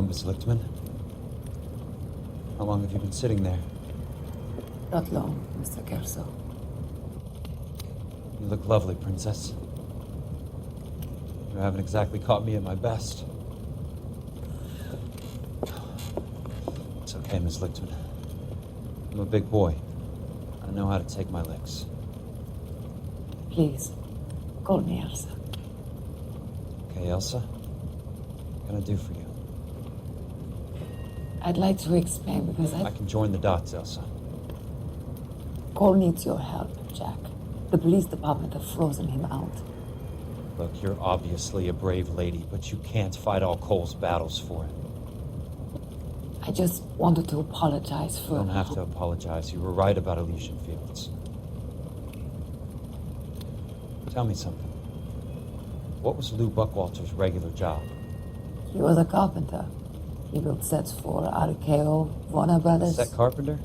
Miss Lichtman. How long have you been sitting there? Not long, Mr. Kelso. You look lovely, Princess. You haven't exactly caught me at my best. It's okay, Miss Lichtman. I'm a big boy. I know how to take my licks. Please, call me Elsa. Okay, Elsa? What can I do for you? I'd like to explain because I can join the dots, Elsa. Cole needs your help, Jack. The police department have frozen him out. Look, you're obviously a brave lady, but you can't fight all Cole's battles for him. I just wanted to apologize for... You don't have to apologize. You were right about Elysian Fields. Tell me something. What was Lou Buckwalter's regular job? He was a carpenter. He built sets for RKO, Warner Brothers. Set carpenter?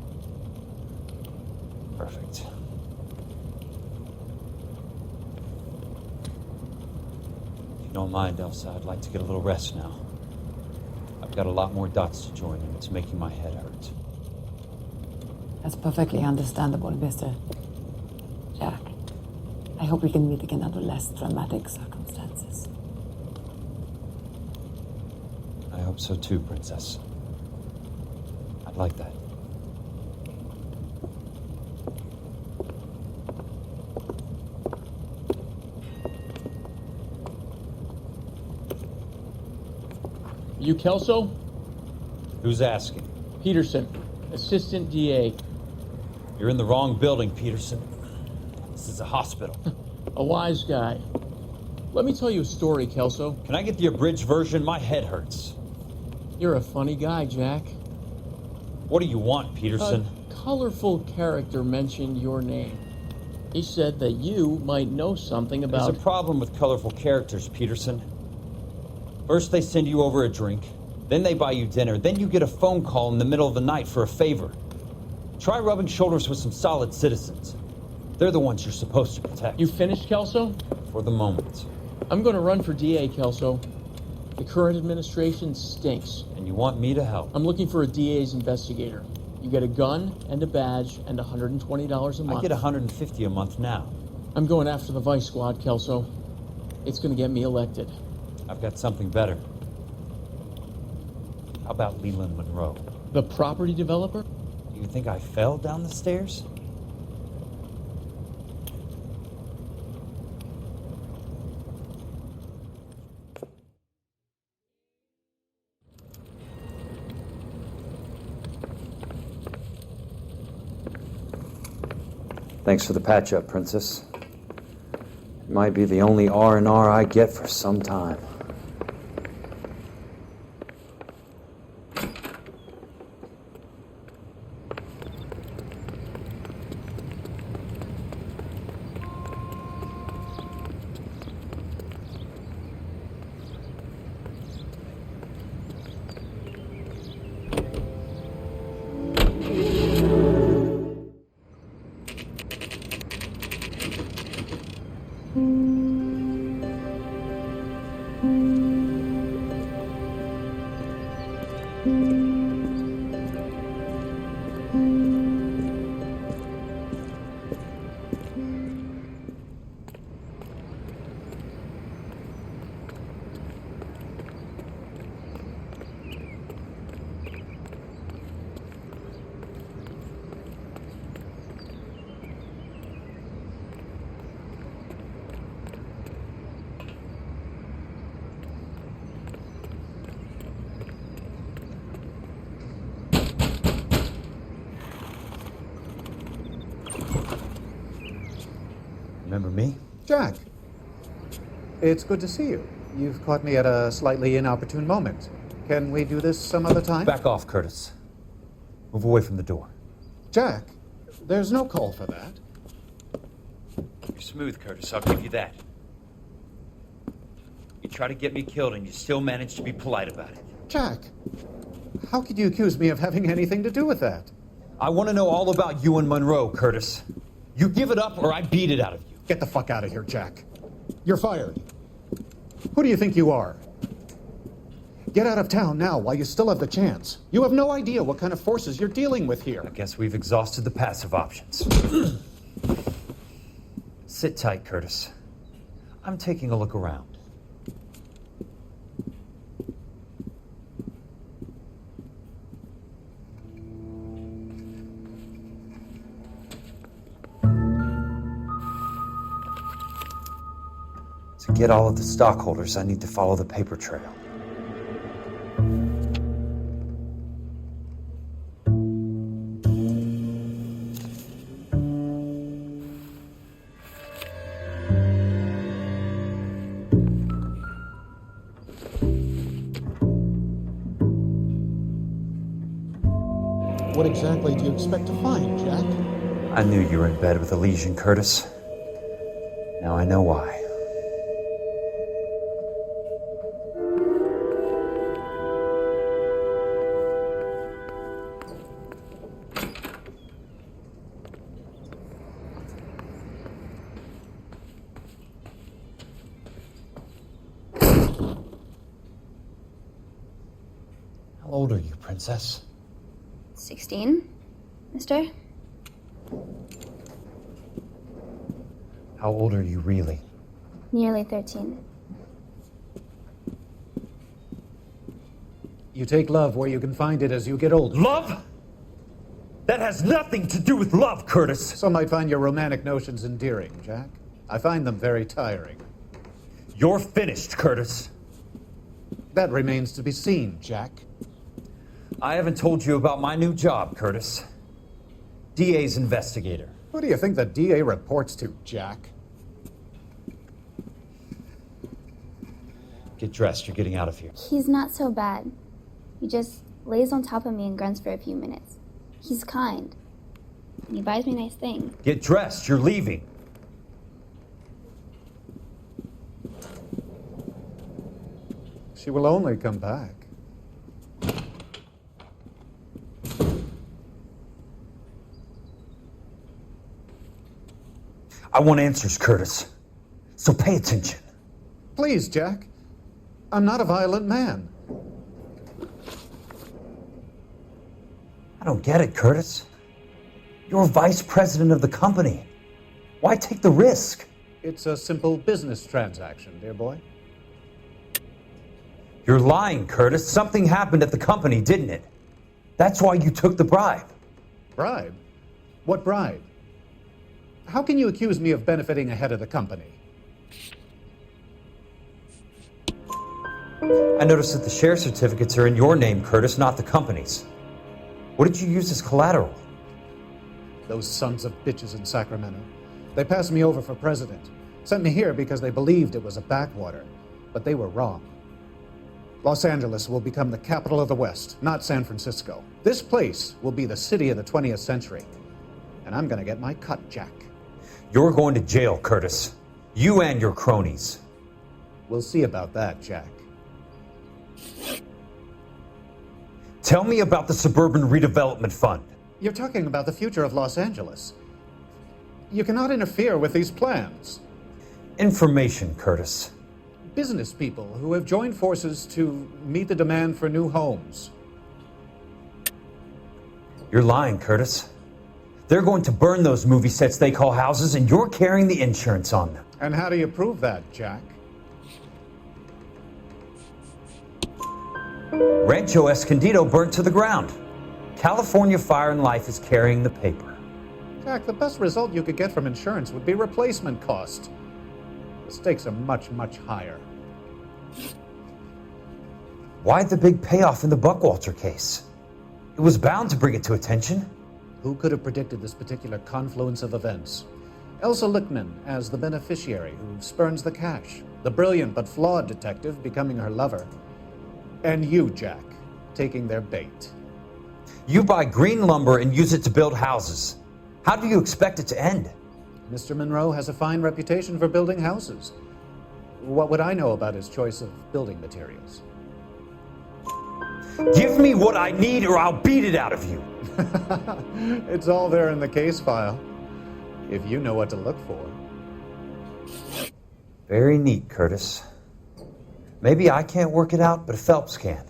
Perfect. If you don't mind, Elsa, I'd like to get a little rest now. I've got a lot more dots to join, and it's making my head hurt. That's perfectly understandable, Mr. Jack. I hope we can meet again under less dramatic circumstances. I hope so too, Princess. I'd like that. You Kelso? Who's asking? Peterson, Assistant DA. You're in the wrong building, Peterson. This is a hospital. A wise guy. Let me tell you a story, Kelso. Can I get the abridged version? My head hurts. You're a funny guy, Jack. What do you want, Peterson? A colorful character mentioned your name. He said that you might know something about... There's a problem with colorful characters, Peterson. First they send you over a drink, then they buy you dinner, then you get a phone call in the middle of the night for a favor. Try rubbing shoulders with some solid citizens. They're the ones you're supposed to protect. You finished, Kelso? For the moment. I'm going to run for DA, Kelso. The current administration stinks. And you want me to help? I'm looking for a DA's investigator. You get a gun and a badge and $120 a month. I get $150 a month now. I'm going after the Vice Squad, Kelso. It's going to get me elected. I've got something better. How about Leland Monroe? The property developer? Do you think I fell down the stairs? Thanks for the patch-up, Princess. It might be the only R&R I get for some time. Remember me? Jack, it's good to see you. You've caught me at a slightly inopportune moment. Can we do this some other time? Back off, Curtis. Move away from the door. Jack, there's no call for that. You're smooth, Curtis. I'll give you that. You try to get me killed and you still manage to be polite about it. Jack, how could you accuse me of having anything to do with that? I want to know all about you and Monroe, Curtis. You give it up or I beat it out of you. Get the fuck out of here, Jack. You're fired. Who do you think you are? Get out of town now while you still have the chance. You have no idea what kind of forces you're dealing with here. I guess we've exhausted the passive options. Sit tight, Curtis. I'm taking a look around. To get all of the stockholders, I need to follow the paper trail. What exactly do you expect to find, Jack? I knew you were in bed with a lesion, Curtis. Now I know why. How old are you, Princess? 16, mister? How old are you really? Nearly 13. You take love where you can find it as you get older. Love? That has nothing to do with love, Curtis. Some might find your romantic notions endearing, Jack. I find them very tiring. You're finished, Curtis. That remains to be seen, Jack. I haven't told you about my new job, Curtis. DA's investigator. Who do you think the DA reports to, Jack? Get dressed, you're getting out of here. He's not so bad. He just lays on top of me and grunts for a few minutes. He's kind. And he buys me nice things. Get dressed, you're leaving. She will only come back. I want answers, Curtis. So pay attention. Please, Jack. I'm not a violent man. I don't get it, Curtis. You're vice president of the company. Why take the risk? It's a simple business transaction, dear boy. You're lying, Curtis. Something happened at the company, didn't it? That's why you took the bribe. Bribe? What bribe? How can you accuse me of benefiting ahead of the company? I noticed that the share certificates are in your name, Curtis, not the company's. What did you use as collateral? Those sons of bitches in Sacramento. They passed me over for president. Sent me here because they believed it was a backwater. But they were wrong. Los Angeles will become the capital of the West, not San Francisco. This place will be the city of the 20th century. And I'm gonna get my cut, Jack. You're going to jail, Curtis. You and your cronies. We'll see about that, Jack. Tell me about the Suburban Redevelopment Fund. You're talking about the future of Los Angeles. You cannot interfere with these plans. Information, Curtis. Business people who have joined forces to meet the demand for new homes. You're lying, Curtis. They're going to burn those movie sets they call houses, and you're carrying the insurance on them. And how do you prove that, Jack? Rancho Escondido burnt to the ground. California Fire and Life is carrying the paper. Jack, the best result you could get from insurance would be replacement cost. The stakes are much, much higher. Why the big payoff in the Buckwalter case? It was bound to bring it to attention. Who could have predicted this particular confluence of events? Elsa Lichtman as the beneficiary who spurns the cash. The brilliant but flawed detective becoming her lover. And you, Jack, taking their bait. You buy green lumber and use it to build houses. How do you expect it to end? Mr. Monroe has a fine reputation for building houses. What would I know about his choice of building materials? Give me what I need or I'll beat it out of you. It's all there in the case file, if you know what to look for. Very neat, Curtis. Maybe I can't work it out, but Phelps can.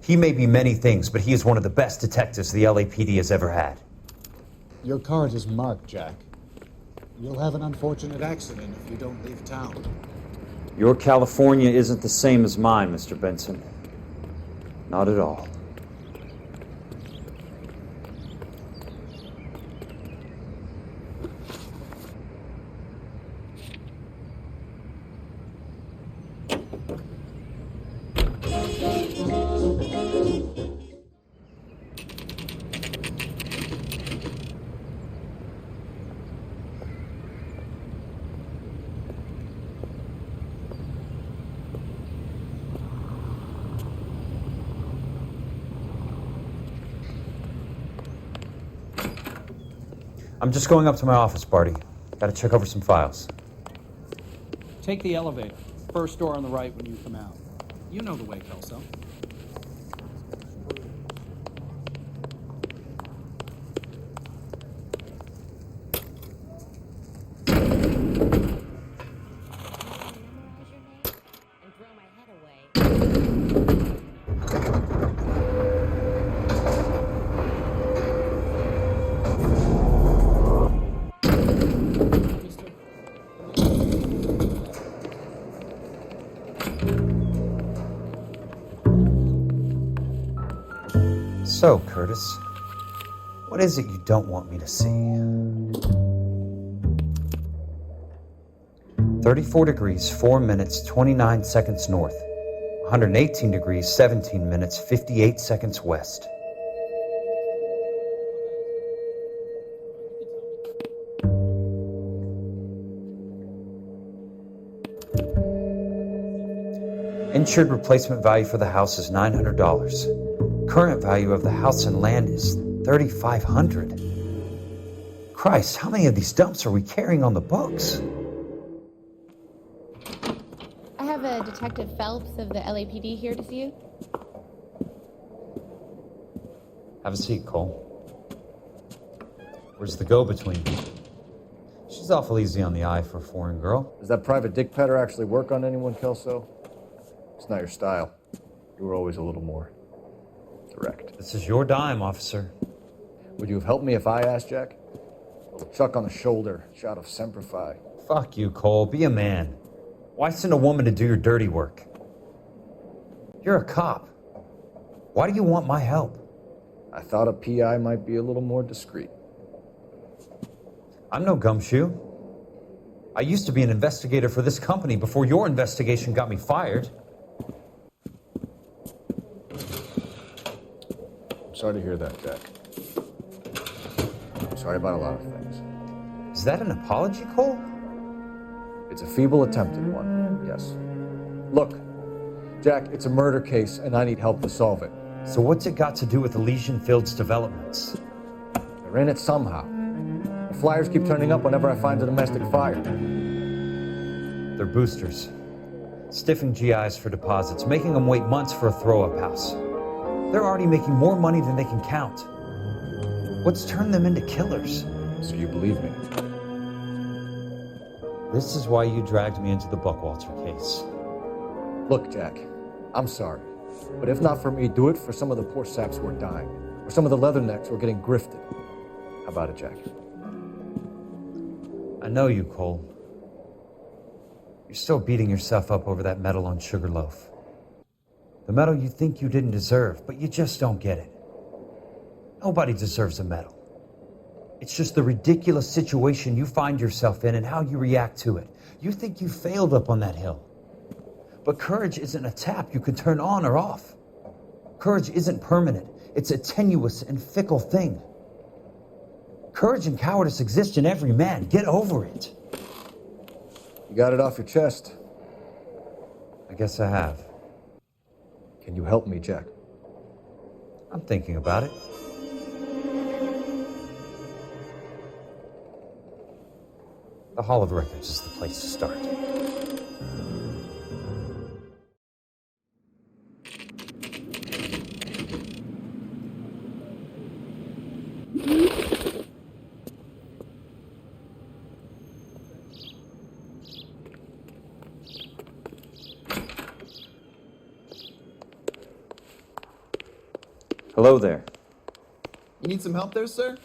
He may be many things, but he is one of the best detectives the LAPD has ever had. Your card is marked, Jack. You'll have an unfortunate accident if you don't leave town. Your California isn't the same as mine, Mr. Benson. Not at all. I'm just going up to my office, Barty. Gotta check over some files. Take the elevator. First door on the right when you come out. You know the way, Kelso. So, Curtis, what is it you don't want me to see? 34 degrees, 4 minutes, 29 seconds north. 118 degrees, 17 minutes, 58 seconds west. Insured replacement value for the house is $900. Current value of the house and land is $3,500. Christ, how many of these dumps are we carrying on the books? I have a Detective Phelps of the LAPD here to see you. Have a seat, Cole. Where's the go-between? She's awful easy on the eye for a foreign girl. Does that private dick petter actually work on anyone, Kelso? It's not your style. You were always a little more direct. This is your dime, officer. Would you have helped me if I asked, Jack? A little chuck on the shoulder, shot of Semper Fi. Fuck you, Cole. Be a man. Why send a woman to do your dirty work? You're a cop. Why do you want my help? I thought a PI might be a little more discreet. I'm no gumshoe. I used to be an investigator for this company before your investigation got me fired. I'm sorry to hear that, Jack. I'm sorry about a lot of things. Is that an apology, Cole? It's a feeble attempt at one, yes. Look, Jack, it's a murder case, and I need help to solve it. So what's it got to do with Elysian Fields developments? They're in it somehow. The flyers keep turning up whenever I find a domestic fire. They're boosters. Stiffing GIs for deposits, making them wait months for a throw-up house. They're already making more money than they can count. What's turned them into killers? So you believe me? This is why you dragged me into the Buckwalter case. Look, Jack, I'm sorry. But if not for me, do it for some of the poor saps who are dying. Or some of the leathernecks who are getting grifted. How about it, Jack? I know you, Cole. You're still beating yourself up over that medal on Sugarloaf. The medal you think you didn't deserve, but you just don't get it. Nobody deserves a medal. It's just the ridiculous situation you find yourself in and how you react to it. You think you failed up on that hill. But courage isn't a tap you can turn on or off. Courage isn't permanent. It's a tenuous and fickle thing. Courage and cowardice exist in every man. Get over it. You got it off your chest. I guess I have. Can you help me, Jack? I'm thinking about it. The Hall of Records is the place to start. Hello there. You need some help there, sir?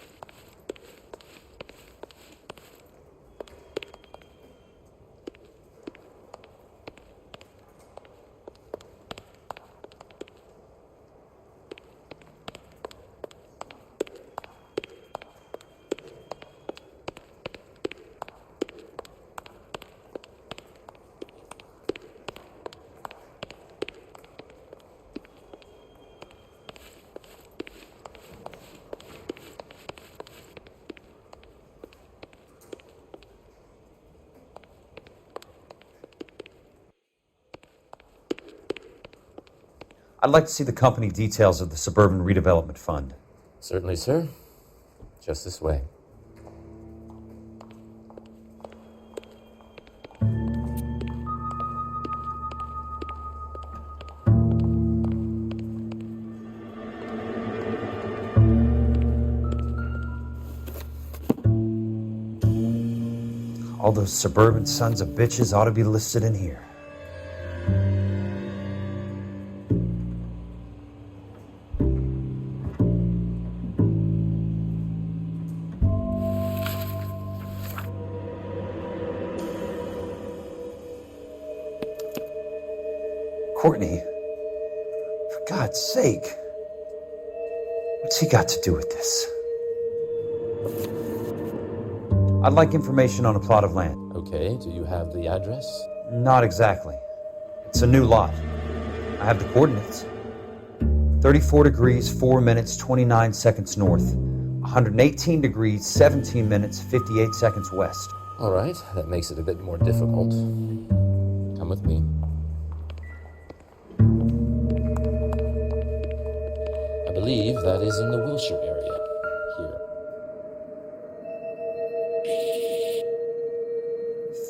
I'd like to see the company details of the Suburban Redevelopment Fund. Certainly, sir. Just this way. All those suburban sons of bitches ought to be listed in here. Courtney, for God's sake, what's he got to do with this? I'd like information on a plot of land. Okay, do you have the address? Not exactly. It's a new lot. I have the coordinates. 34 degrees, 4 minutes, 29 seconds north. 118 degrees, 17 minutes, 58 seconds west. All right, that makes it a bit more difficult. Come with me. I believe that is in the Wilshire area, here.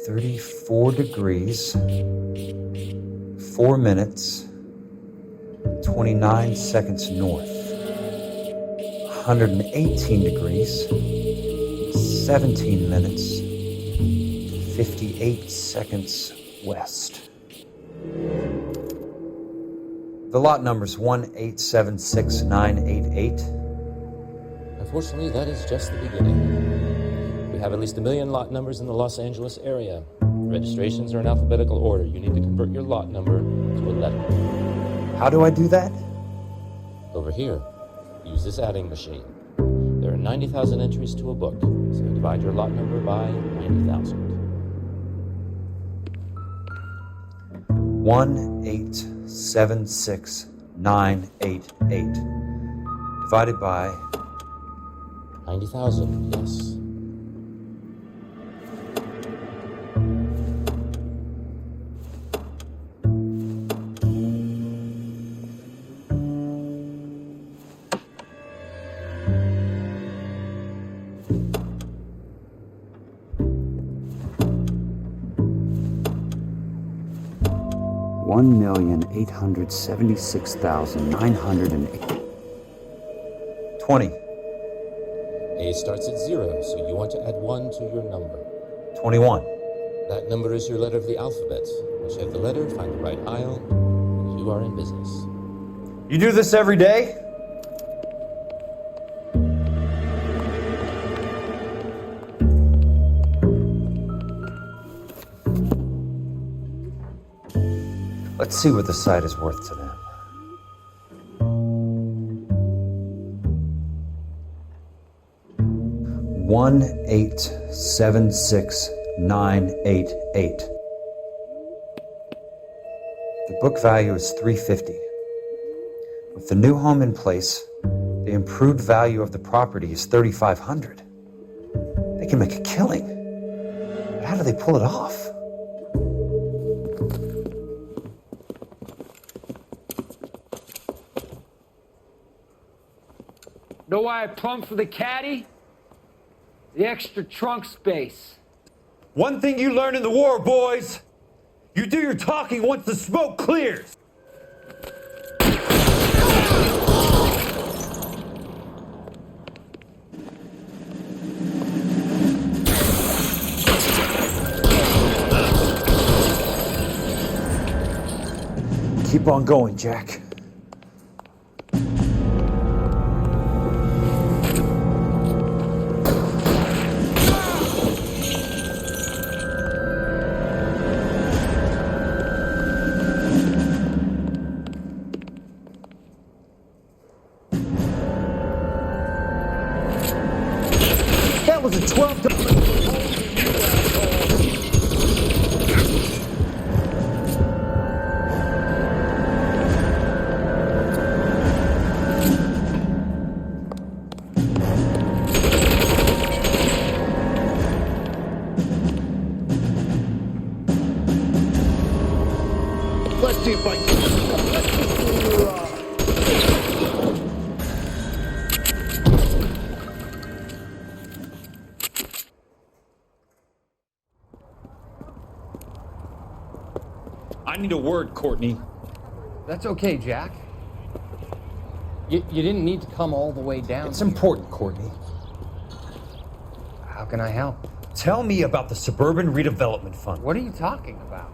34 degrees, 4 minutes, 29 seconds north. 118 degrees, 17 minutes, 58 seconds west. The lot number's 1876988. Unfortunately, that is just the beginning. We have at least 1 million lot numbers in the Los Angeles area. Registrations are in alphabetical order. You need to convert your lot number to a letter. How do I do that? Over here, use this adding machine. There are 90,000 entries to a book, so divide your lot number by 90,000. 1876988 divided by 90,000, yes. $1,876,908. 20. A starts at 0, so you want to add 1 to your number. 21. That number is your letter of the alphabet. Once you have the letter, find the right aisle, and you are in business. You do this every day? Let's see what the site is worth to them. $1,876,988. The book value is $350. With the new home in place, the improved value of the property is $3,500. They can make a killing. But how do they pull it off? Know why I plumbed for the caddy? The extra trunk space. One thing you learned in the war, boys. You do your talking once the smoke clears. Keep on going, Jack. That was a $12. Let's see if I can. I need a word, Courtney. That's okay, Jack. You didn't need to come all the way down. It's important, Courtney. How can I help? Tell me about the Suburban Redevelopment Fund. What are you talking about?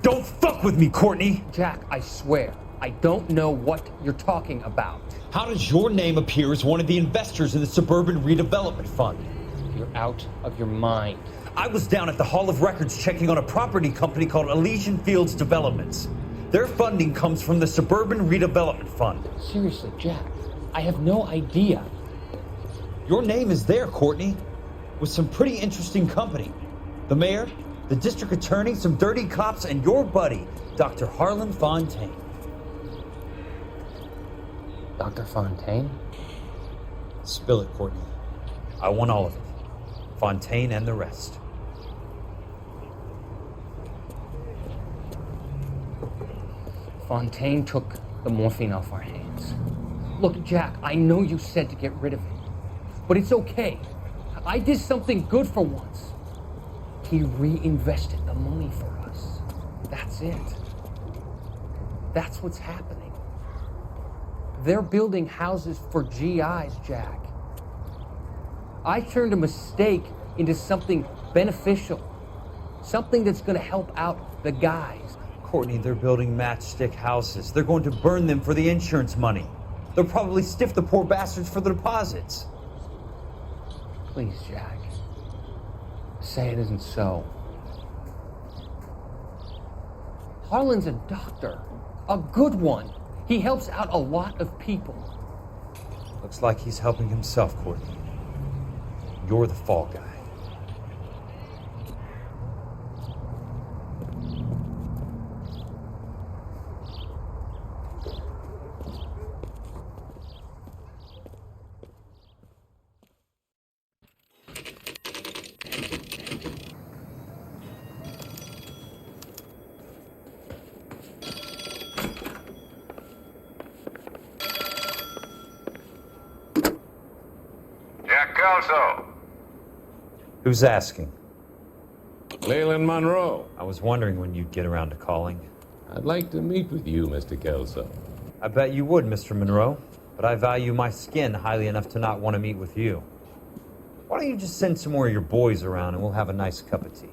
Don't fuck with me, Courtney! Jack, I swear, I don't know what you're talking about. How does your name appear as one of the investors in the Suburban Redevelopment Fund? You're out of your mind. I was down at the Hall of Records checking on a property company called Elysian Fields Developments. Their funding comes from the Suburban Redevelopment Fund. Seriously, Jack, I have no idea. Your name is there, Courtney, with some pretty interesting company. The mayor, the district attorney, some dirty cops, and your buddy, Dr. Harlan Fontaine. Dr. Fontaine? Spill it, Courtney. I want all of it. Fontaine and the rest. Fontaine took the morphine off our hands. Look, Jack, I know you said to get rid of it, but it's okay. I did something good for once. He reinvested the money for us. That's it. That's what's happening. They're building houses for GIs, Jack. I turned a mistake into something beneficial. Something that's going to help out the guys. Courtney, they're building matchstick houses. They're going to burn them for the insurance money. They'll probably stiff the poor bastards for the deposits. Please, Jack. Say it isn't so. Harlan's a doctor. A good one. He helps out a lot of people. Looks like he's helping himself, Courtney. You're the fall guy. Who's asking? Leland Monroe. I was wondering when you'd get around to calling. I'd like to meet with you, Mr. Kelso. I bet you would, Mr. Monroe, but I value my skin highly enough to not want to meet with you. Why don't you just send some more of your boys around and we'll have a nice cup of tea?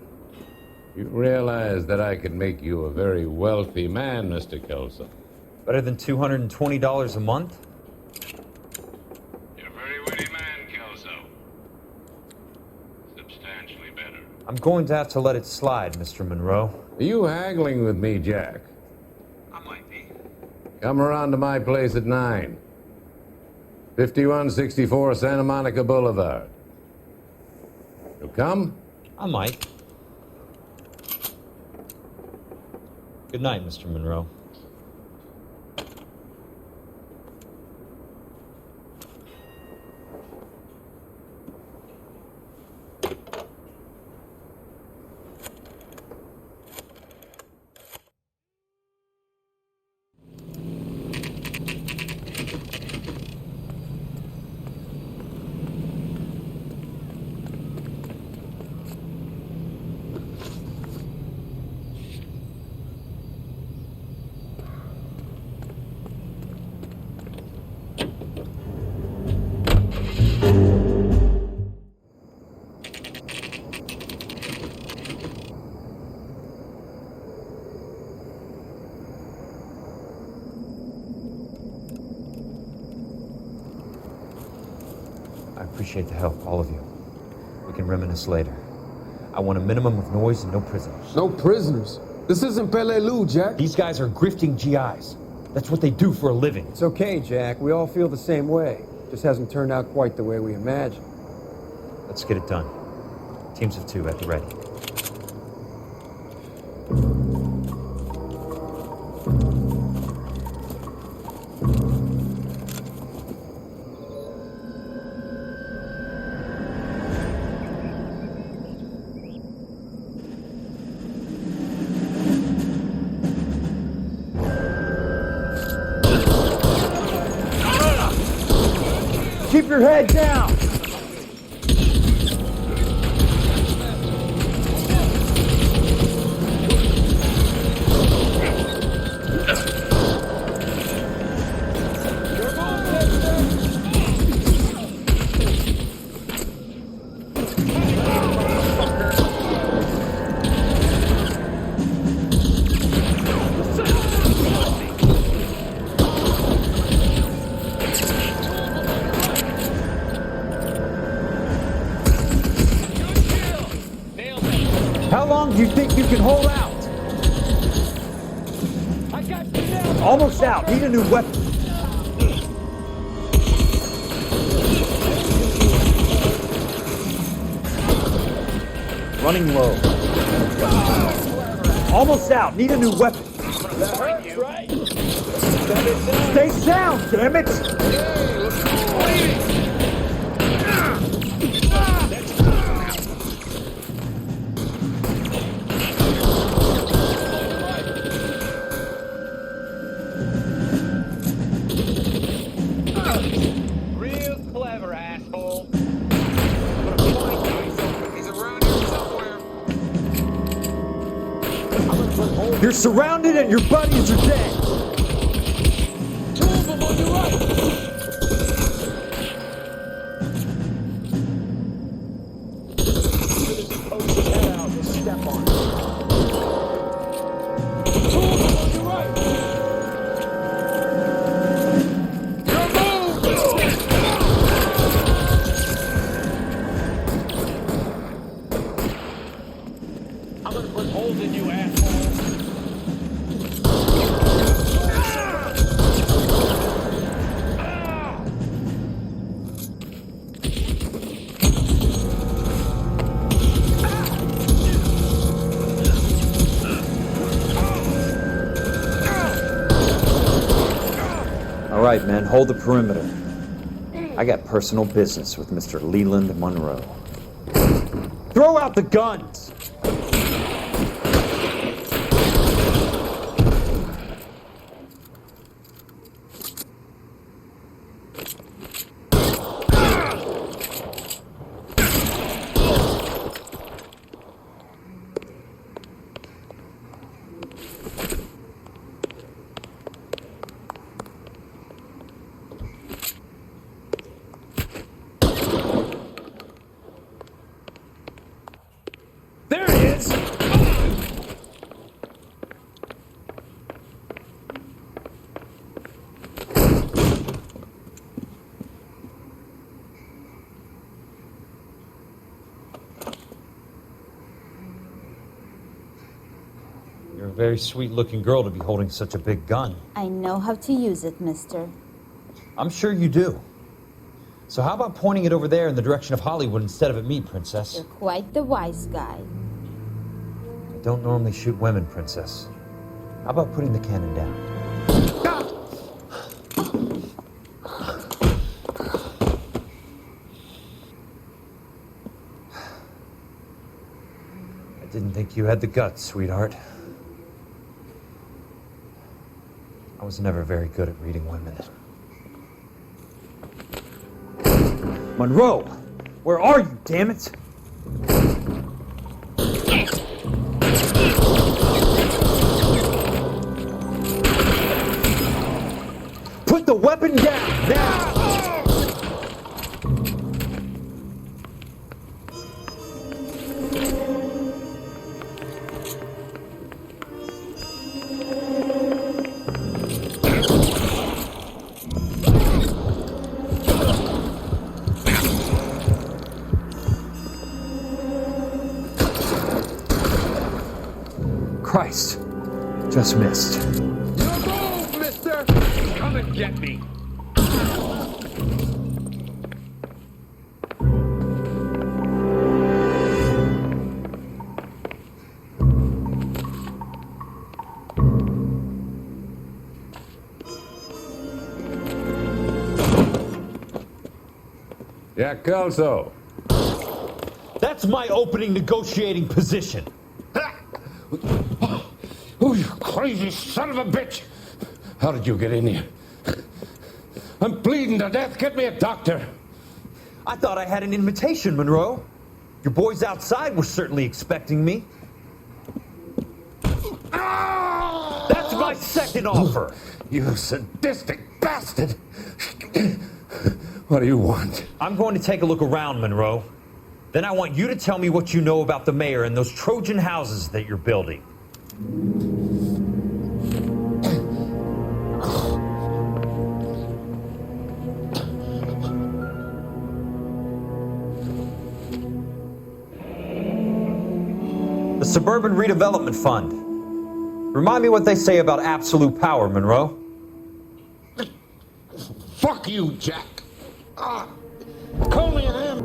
You realize that I could make you a very wealthy man, Mr. Kelso. Better than $220 a month? You're a very witty man, Kelso. Substantially better. I'm going to have to let it slide, Mr. Monroe. Are you haggling with me, Jack? I might be. Come around to my place at 9. 5164 Santa Monica Boulevard. You'll come? I might. Good night, Mr. Monroe. I appreciate the help, all of you. We can reminisce later. I want a minimum of noise and no prisoners. No prisoners? This isn't Peleliu, Jack. These guys are grifting GIs. That's what they do for a living. It's okay, Jack. We all feel the same way. Just hasn't turned out quite the way we imagined. Let's get it done. Teams of 2 at the ready. Keep your head down! How long do you think you can hold out? I got you now. Almost out. Need a new weapon. Running low. Almost out. Need a new weapon. That hurts, right? Stay sound, damn it! Real clever, asshole. I'm gonna find you. He's around here somewhere. You're surrounded and your buddies are dead. 2 of them on your right. Poke his head out and step on it. 2 of them on your right. I'm gonna put holes in you, asshole. All right, men, hold the perimeter. I got personal business with Mr. Leland Monroe. Throw out the guns! There he is! You're a very sweet-looking girl to be holding such a big gun. I know how to use it, mister. I'm sure you do. So how about pointing it over there in the direction of Hollywood instead of at me, Princess? You're quite the wise guy. I don't normally shoot women, Princess. How about putting the cannon down? I didn't think you had the guts, sweetheart. I was never very good at reading women. Monroe! Where are you, damn it? Put the weapon down, now! Christ, just missed. Your move, mister! Come and get me! Jack Kelso. That's my opening negotiating position. Oh, you crazy son of a bitch! How did you get in here? I'm bleeding to death. Get me a doctor. I thought I had an invitation, Monroe. Your boys outside were certainly expecting me. That's my second offer. You sadistic bastard! What do you want? I'm going to take a look around, Monroe. Then I want you to tell me what you know about the mayor and those Trojan houses that you're building. The Suburban Redevelopment Fund. Remind me what they say about absolute power, Monroe. Fuck you, Jack. Call me an M.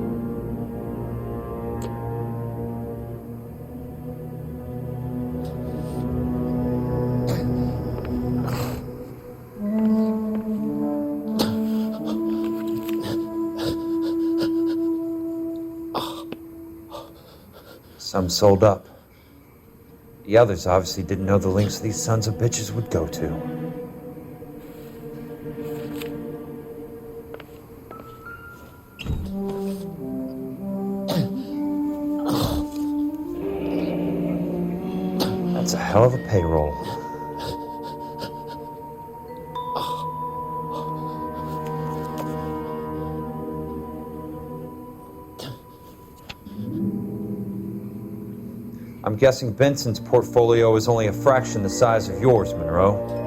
Some sold up. The others obviously didn't know the lengths these sons of bitches would go to. That's a hell of a payroll. I'm guessing Benson's portfolio is only a fraction the size of yours, Monroe.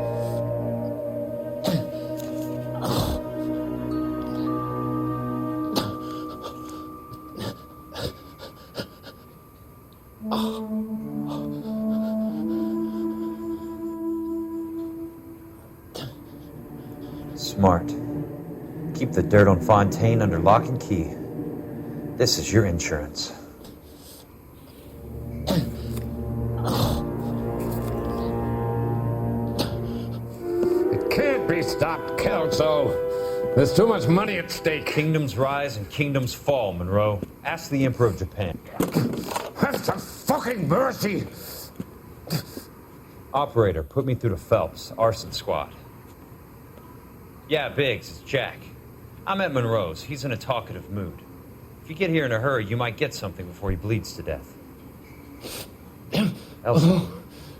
Smart. Keep the dirt on Fontaine under lock and key. This is your insurance. Stop, Kelso. There's too much money at stake. Kingdoms rise and kingdoms fall, Monroe. Ask the Emperor of Japan. Have some fucking mercy! Operator, put me through to Phelps, arson squad. Yeah, Biggs, it's Jack. I'm at Monroe's. He's in a talkative mood. If you get here in a hurry, you might get something before he bleeds to death. Elsa. Oh,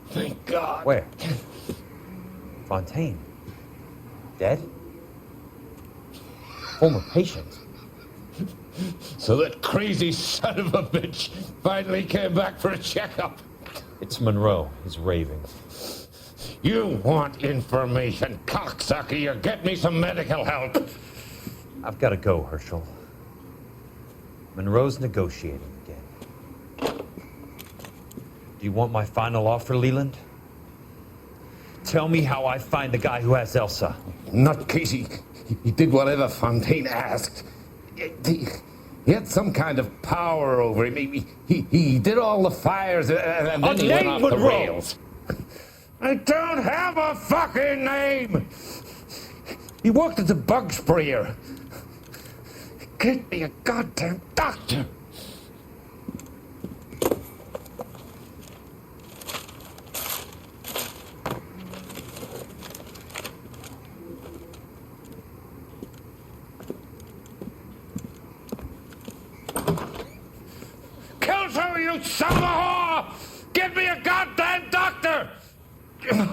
thank God. Where? Fontaine. Dead? Former patient. So that crazy son of a bitch finally came back for a checkup. It's Monroe. He's raving. You want information, cocksucker. You get me some medical help. I've got to go, Herschel. Monroe's negotiating again. Do you want my final offer, Leland? Tell me how I find the guy who has Elsa. Not Casey. He did whatever Fontaine asked. He had some kind of power over him. He did all the fires and then he went off the rails. I don't have a fucking name! He worked as a bug sprayer. Get me a goddamn doctor! Kelso, you son of a whore! Get me a goddamn doctor! Thank you.